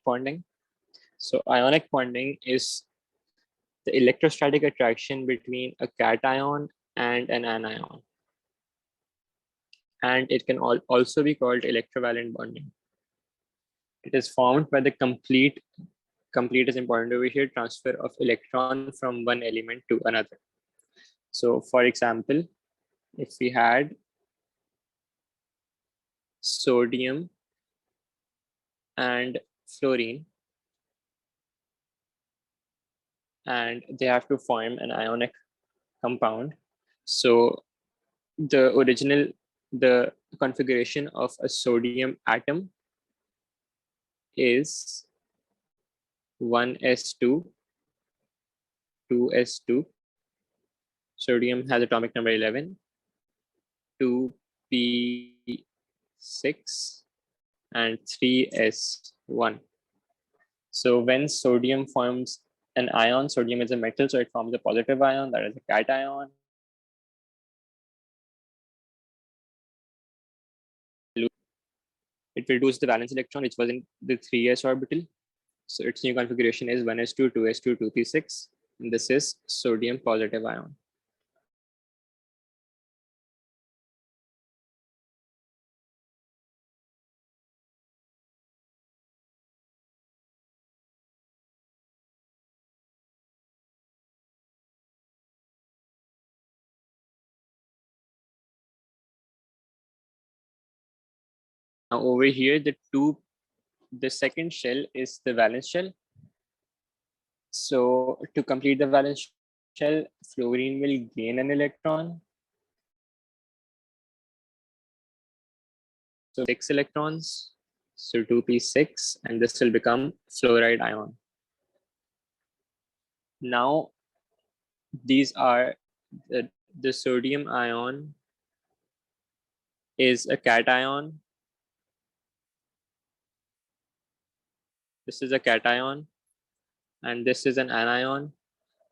bonding. So ionic bonding is the electrostatic attraction between a cation and an anion. And it can also be called electrovalent bonding. It is formed by the complete is important over here, transfer of electron from one element to another. So for example, if we had sodium and fluorine, and they have to form an ionic compound. So the configuration of a sodium atom is 1s2, 2s2. Sodium has atomic number 11, 2p6, and 3s1. So when sodium forms an ion, sodium is a metal, so it forms a positive ion, that is a cation. It will lose the valence electron, which was in the 3s orbital. So its new configuration is 1s2, 2s2, 2p6. And this is sodium positive ion. Now over here, the second shell is the valence shell. So to complete the valence shell, fluorine will gain an electron. So 6 electrons, so 2p6, and this will become fluoride ion. Now these are the sodium ion is a cation. This is a cation, and this is an anion.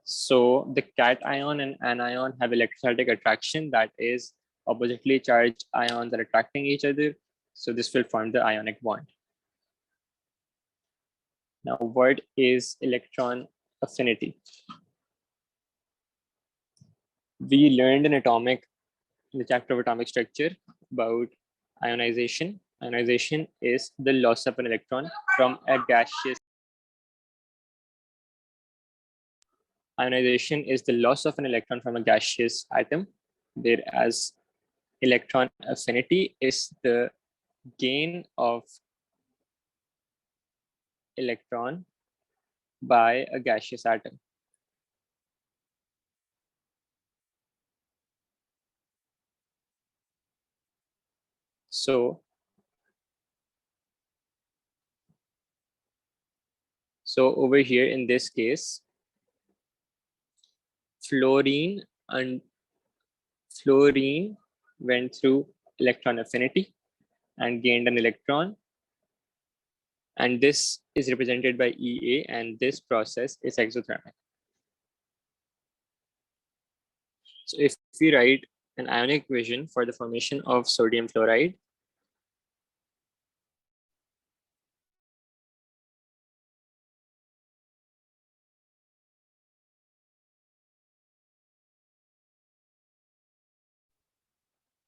So the cation and anion have electrostatic attraction, that is oppositely charged ions are attracting each other. So this will form the ionic bond. Now, what is electron affinity? We learned in the chapter of atomic structure about ionization. Ionization is the loss of an electron from a gaseous. Ionization is the loss of an electron from a gaseous atom, whereas electron affinity is the gain of electron by a gaseous atom. So over here in this case, fluorine went through electron affinity and gained an electron. And this is represented by EA, and this process is exothermic. So if we write an ionic equation for the formation of sodium fluoride,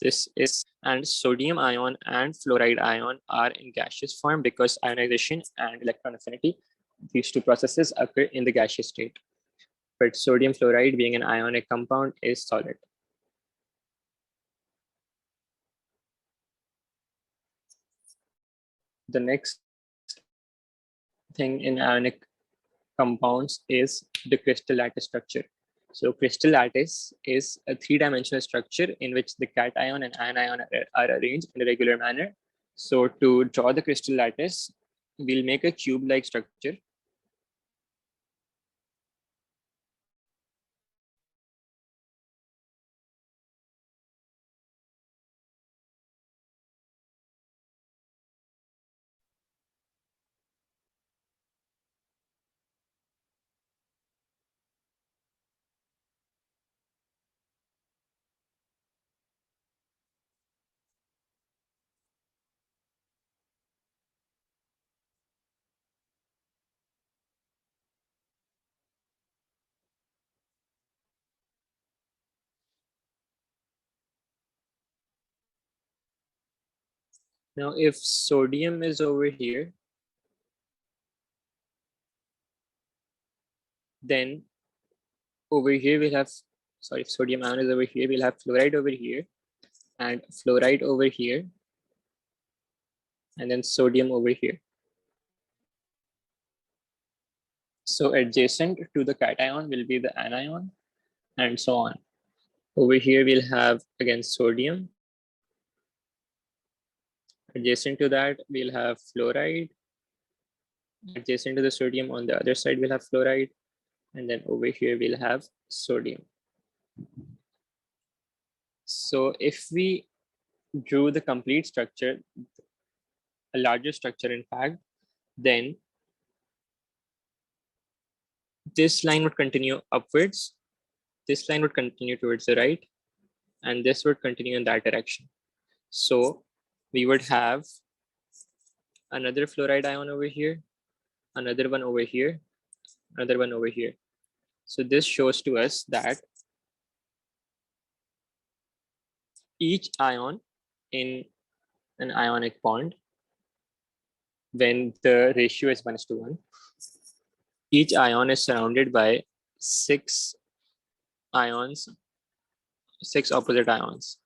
this is, and sodium ion and fluoride ion are in gaseous form because ionization and electron affinity, these two processes occur in the gaseous state. But sodium fluoride, being an ionic compound, is solid. The next thing in ionic compounds is the crystal lattice structure. So crystal lattice is a three-dimensional structure in which the cation and anion are arranged in a regular manner. So to draw the crystal lattice, we'll make a cube-like structure. Now, if sodium is over here, then over here we'll have, sorry, if sodium ion is over here, we'll have fluoride over here and fluoride over here, and then sodium over here. So adjacent to the cation will be the anion and so on. Over here we'll have again sodium. Adjacent to that we'll have fluoride. Adjacent to the sodium on the other side we'll have fluoride. And then over here we'll have sodium. So if we drew the complete structure, a larger structure in fact, then this line would continue upwards, this line would continue towards the right, and this would continue in that direction. So we would have another fluoride ion over here, another one over here, another one over here. So this shows to us that each ion in an ionic bond, when the ratio is 1:1, each ion is surrounded by 6 ions, 6 opposite ions.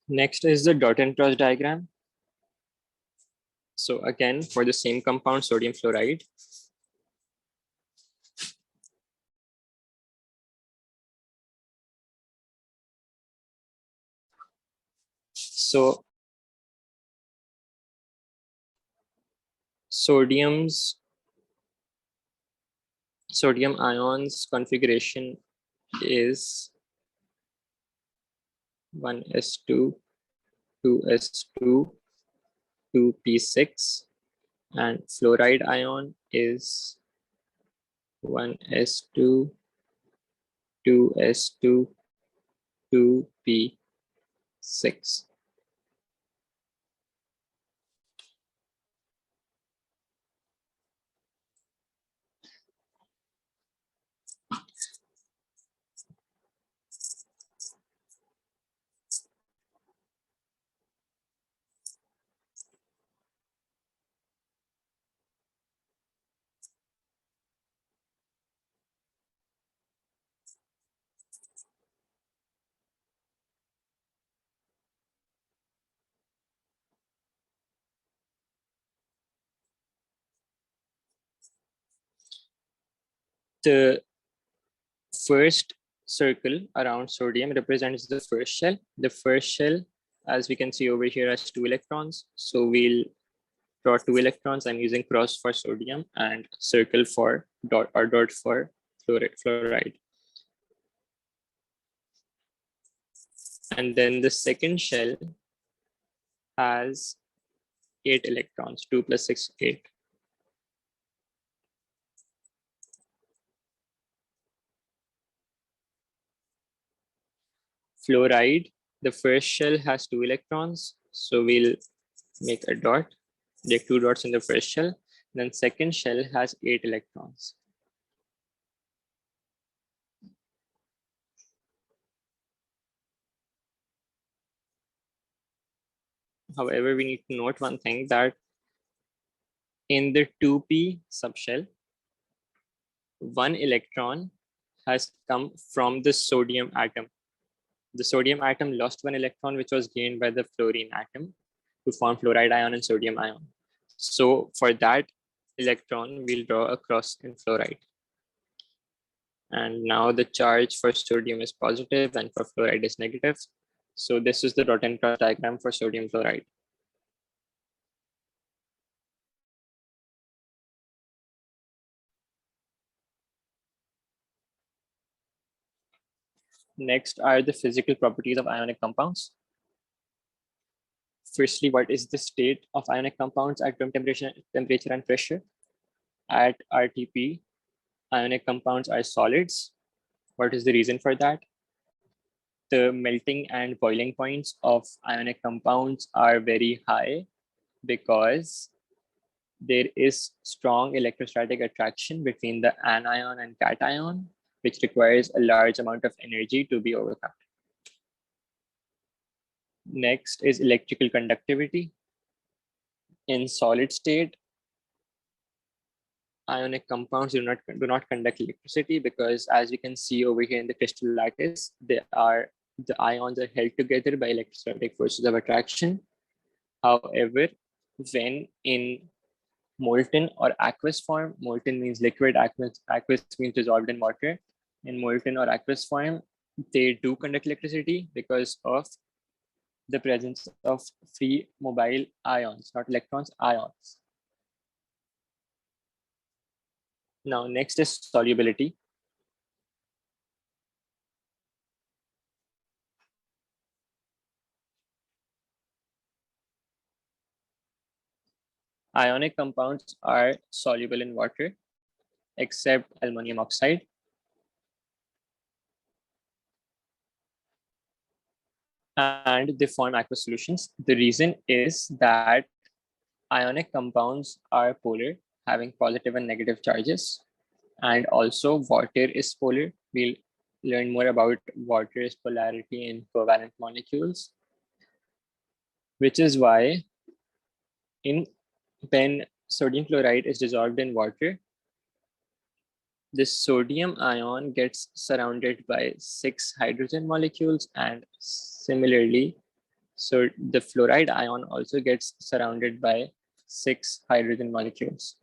Next is the dot and cross diagram. So again, for the same compound, sodium fluoride, so sodium ions configuration is 1s2, 2s2, 2p6, and fluoride ion is 1s2, 2s2, 2p6. The first circle around sodium represents the first shell. The first shell, as we can see over here, has 2 electrons. So we'll draw 2 electrons. I'm using cross for sodium and circle for dot, or dot for fluoride. And then the second shell has 8 electrons, 2 plus 6, 8. Fluoride, the first shell has 2 electrons. So we'll make a dot, there are 2 dots in the first shell. Then second shell has 8 electrons. However, we need to note one thing, that in the 2p subshell, 1 electron has come from the sodium atom. The sodium atom lost 1 electron, which was gained by the fluorine atom to form fluoride ion and sodium ion. So for that electron, we'll draw a cross in fluoride. And now the charge for sodium is positive and for fluoride is negative. So this is the dot and cross diagram for sodium fluoride. Next are the physical properties of ionic compounds. Firstly, what is the state of ionic compounds at room temperature and pressure? At RTP, ionic compounds are solids. What is the reason for that? The melting and boiling points of ionic compounds are very high because there is strong electrostatic attraction between the anion and cation, which requires a large amount of energy to be overcome. Next is electrical conductivity. In solid state, ionic compounds do not conduct electricity because, as we can see over here in the crystal lattice, the ions are held together by electrostatic forces of attraction. However, when in molten or aqueous form, molten means liquid, aqueous means dissolved in water. In molten or aqueous form, they do conduct electricity because of the presence of free mobile ions, not electrons, ions. Now, next is solubility. Ionic compounds are soluble in water, except aluminum oxide. And they form aqueous solutions. The reason is that ionic compounds are polar, having positive and negative charges. And also water is polar. We'll learn more about water's polarity in covalent molecules, which is why when sodium chloride is dissolved in water, the sodium ion gets surrounded by 6 hydrogen molecules, and similarly, so the fluoride ion also gets surrounded by 6 hydrogen molecules.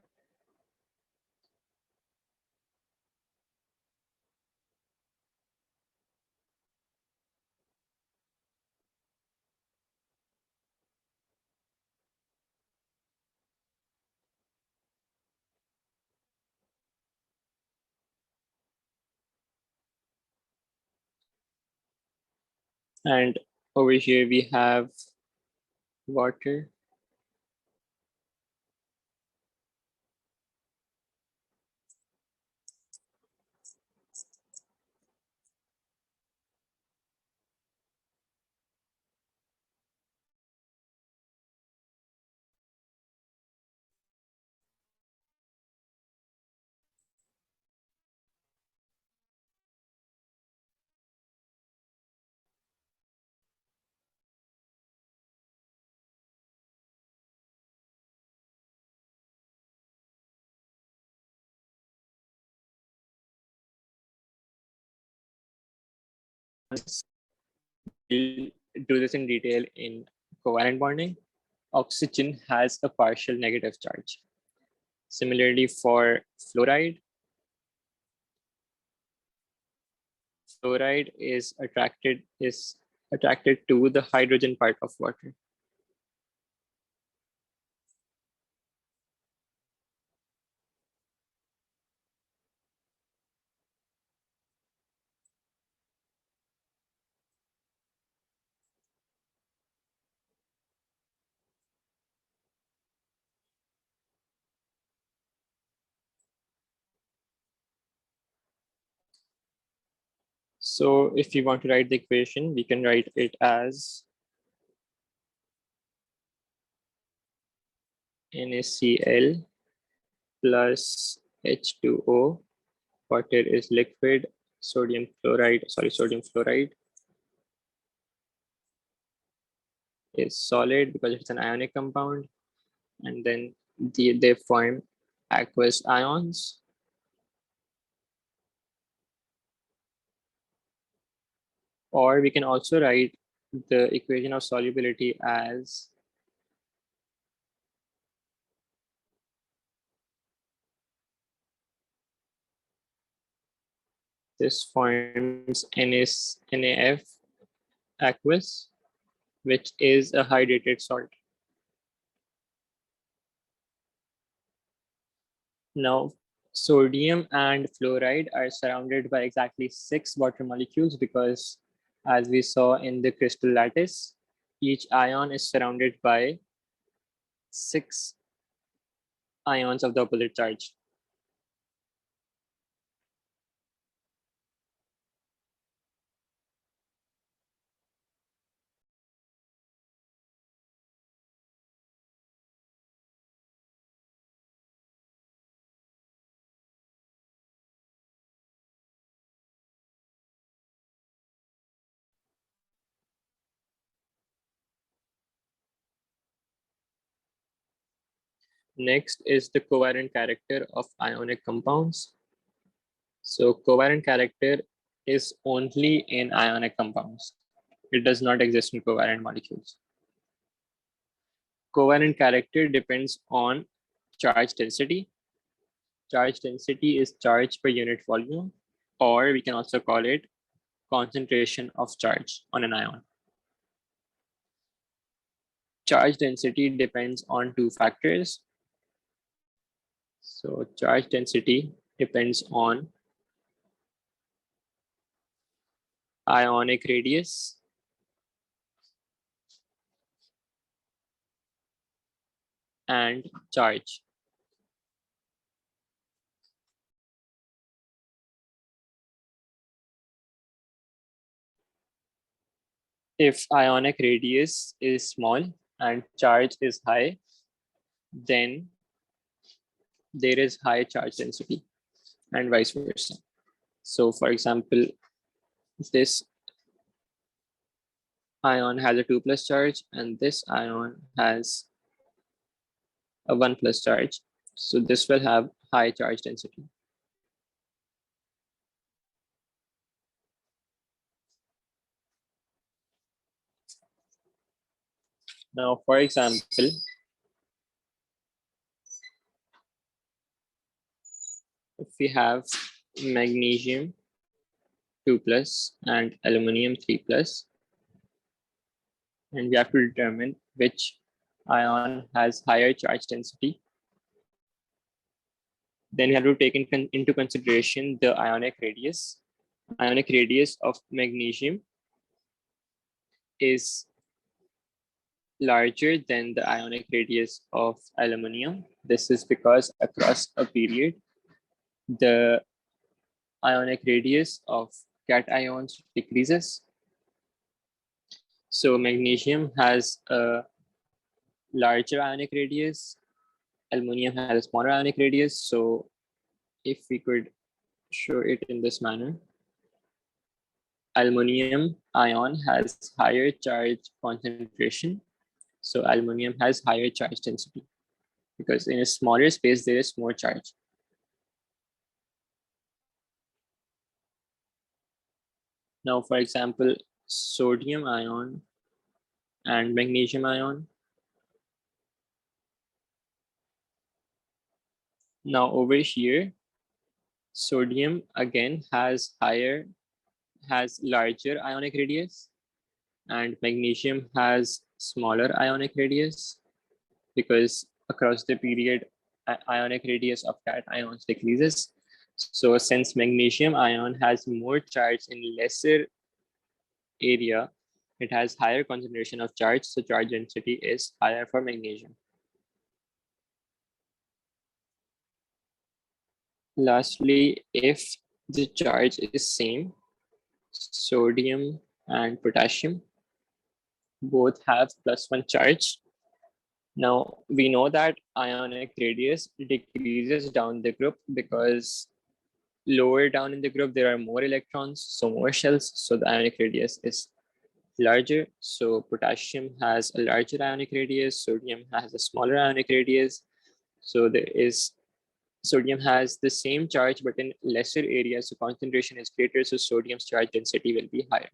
And over here we have water. We'll do this in detail in covalent bonding. Oxygen has a partial negative charge. Similarly, for fluoride is attracted to the hydrogen part of water. So if you want to write the equation, we can write it as NaCl plus H2O. Water is liquid, sodium fluoride is solid because it's an ionic compound, and then they form aqueous ions. Or we can also write the equation of solubility as this forms NaF aqueous, which is a hydrated salt. Now, sodium and fluoride are surrounded by exactly 6 water molecules because, as we saw in the crystal lattice, each ion is surrounded by 6 ions of the opposite charge. Next is the covalent character of ionic compounds. So covalent character is only in ionic compounds. It does not exist in covalent molecules. Covalent character depends on charge density. Charge density is charge per unit volume, or we can also call it concentration of charge on an ion. Charge density depends on two factors. So charge density depends on ionic radius and charge. If ionic radius is small and charge is high, then there is high charge density and vice versa. So for example, this ion has a 2+ charge and this ion has a 1+ charge. So this will have high charge density. Now, for example, if we have magnesium 2+ and aluminum 3+, and we have to determine which ion has higher charge density, then we have to take into consideration the ionic radius. Ionic radius of magnesium is larger than the ionic radius of aluminum. This is because across a period, the ionic radius of cations decreases. So magnesium has a larger ionic radius, aluminum has a smaller ionic radius. So if we could show it in this manner, aluminum ion has higher charge concentration. So aluminum has higher charge density because in a smaller space, there is more charge. Now, for example, sodium ion and magnesium ion. Now over here, sodium again has larger ionic radius and magnesium has smaller ionic radius because across the period, ionic radius of cations decreases. So since magnesium ion has more charge in lesser area, it has higher concentration of charge, so charge density is higher for magnesium. Lastly, if the charge is same, sodium and potassium both have +1 charge. Now we know that ionic radius decreases down the group because lower down in the group there are more electrons, so more shells, so the ionic radius is larger. So potassium has a larger ionic radius, sodium has a smaller ionic radius. So sodium has the same charge but in lesser area, so concentration is greater, so sodium's charge density will be higher.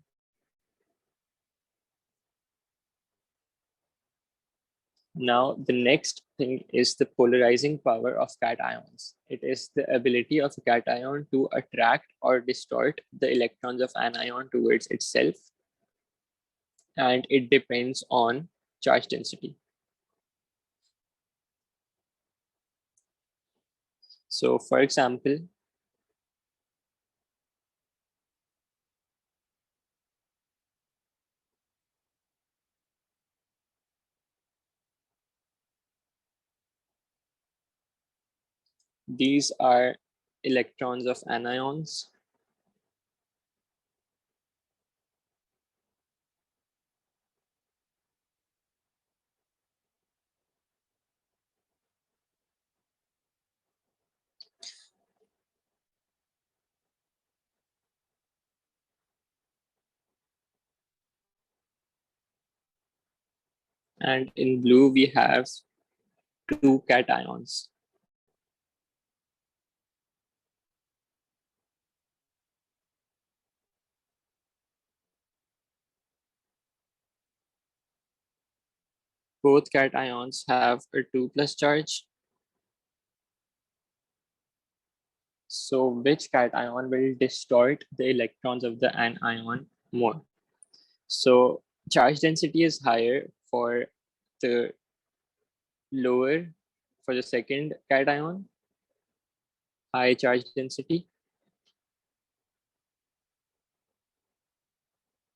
Now, the next thing is the polarizing power of cations. It is the ability of a cation to attract or distort the electrons of an ion towards itself, and it depends on charge density. So, for example, these are electrons of anions. And in blue, we have two cations. Both cations have a 2+ charge. So which cation will distort the electrons of the anion more? So charge density is higher for the lower, for the second cation, high charge density.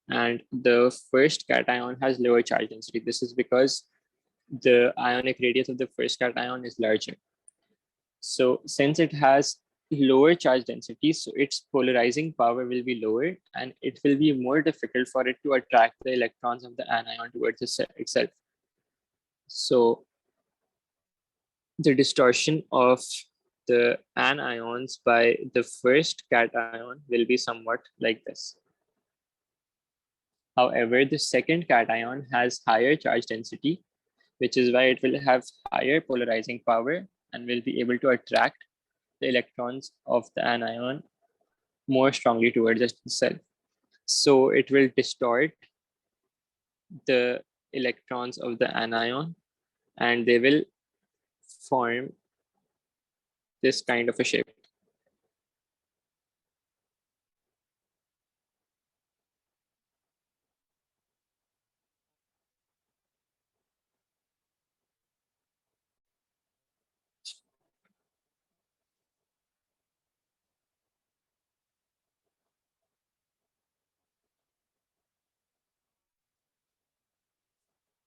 And the first cation has lower charge density. This is because the ionic radius of the first cation is larger. So since it has lower charge density, so its polarizing power will be lower, and it will be more difficult for it to attract the electrons of the anion towards itself. So the distortion of the anions by the first cation will be somewhat like this. However, the second cation has higher charge density, which is why it will have higher polarizing power and will be able to attract the electrons of the anion more strongly towards itself. So it will distort the electrons of the anion and they will form this kind of a shape.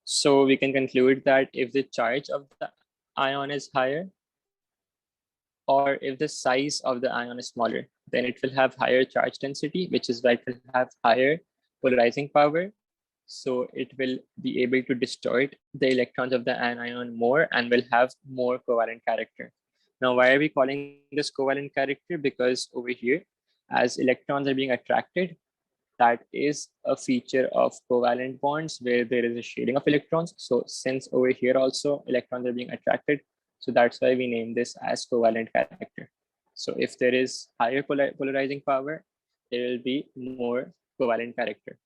So we can conclude that if the charge of the ion is higher, or if the size of the ion is smaller, then it will have higher charge density, which is why it will have higher polarizing power. So it will be able to distort the electrons of the anion more and will have more covalent character. Now, why are we calling this covalent character? Because over here, as electrons are being attracted, that is a feature of covalent bonds where there is a shading of electrons. So since over here also electrons are being attracted, so that's why we name this as covalent character. So if there is higher polarizing power, there will be more covalent character.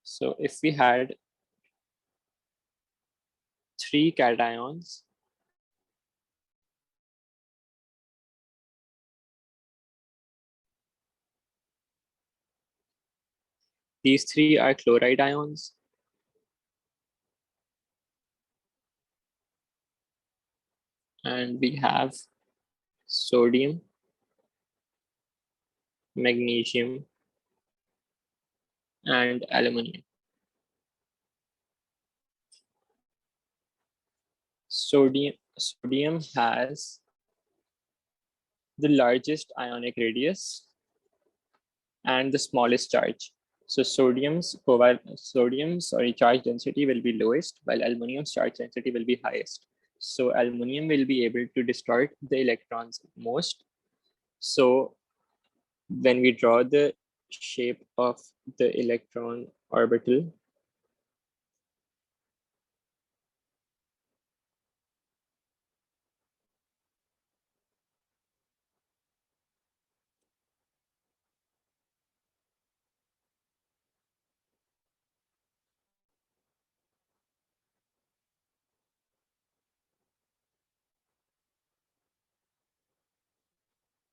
So if we had 3 cations, these 3 are chloride ions. And we have sodium, magnesium, and aluminum. Sodium has the largest ionic radius and the smallest charge. So sodium's charge density will be lowest, while aluminum's charge density will be highest. So aluminum will be able to distort the electrons most. So when we draw the shape of the electron orbital,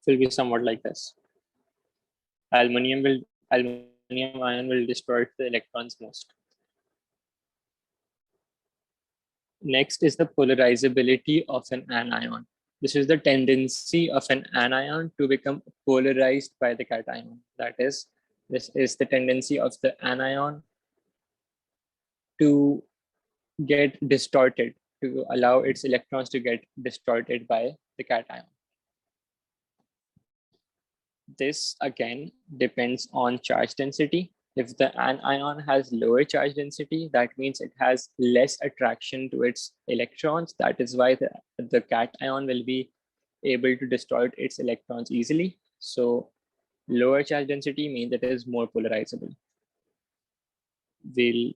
will be somewhat like this. Aluminum ion will distort the electrons most. Next is the polarizability of an anion. This is the tendency of an anion to become polarized by the cation. That is, this is the tendency of the anion to get distorted, to allow its electrons to get distorted by the cation. This again depends on charge density. If the anion has lower charge density, that means it has less attraction to its electrons. That is why the cation will be able to distort its electrons easily. So Lower charge density means it is more polarizable. We'll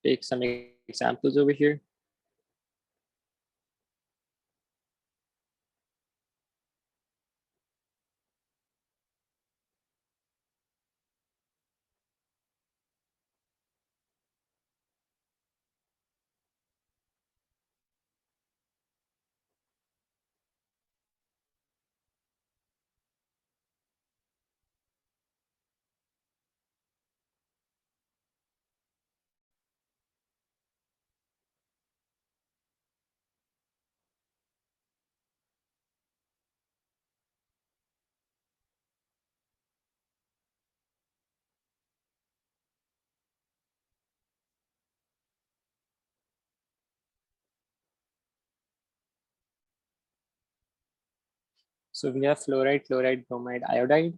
take some examples over here. So we have fluoride, chloride, bromide, iodide.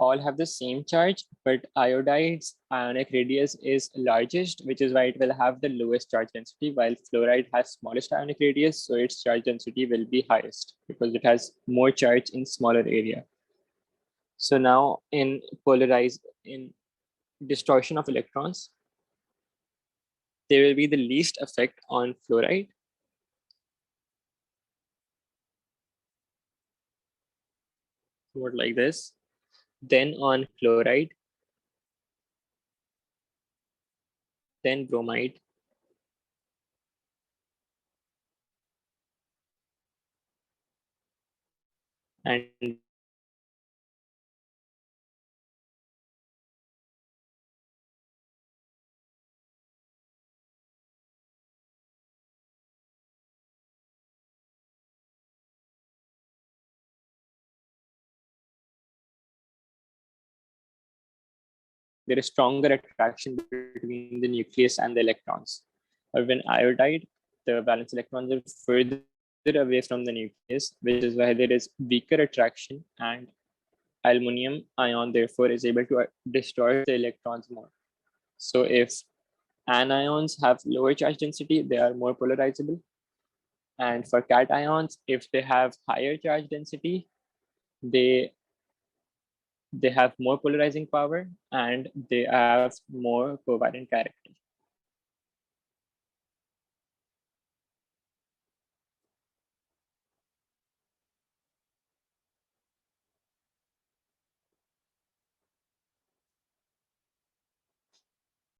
All have the same charge, but iodide's ionic radius is largest, which is why it will have the lowest charge density, while fluoride has smallest ionic radius, so its charge density will be highest because it has more charge in smaller area. So now in distortion of electrons, there will be the least effect on fluoride. Somewhat like this. Then on chloride, then bromide, and there is stronger attraction between the nucleus and the electrons. Or when iodide, the valence electrons are further away from the nucleus, which is why there is weaker attraction, and aluminum ion therefore is able to distort the electrons more. So if anions have lower charge density, they are more polarizable. And for cations, if they have higher charge density, they have more polarizing power and they have more covalent character.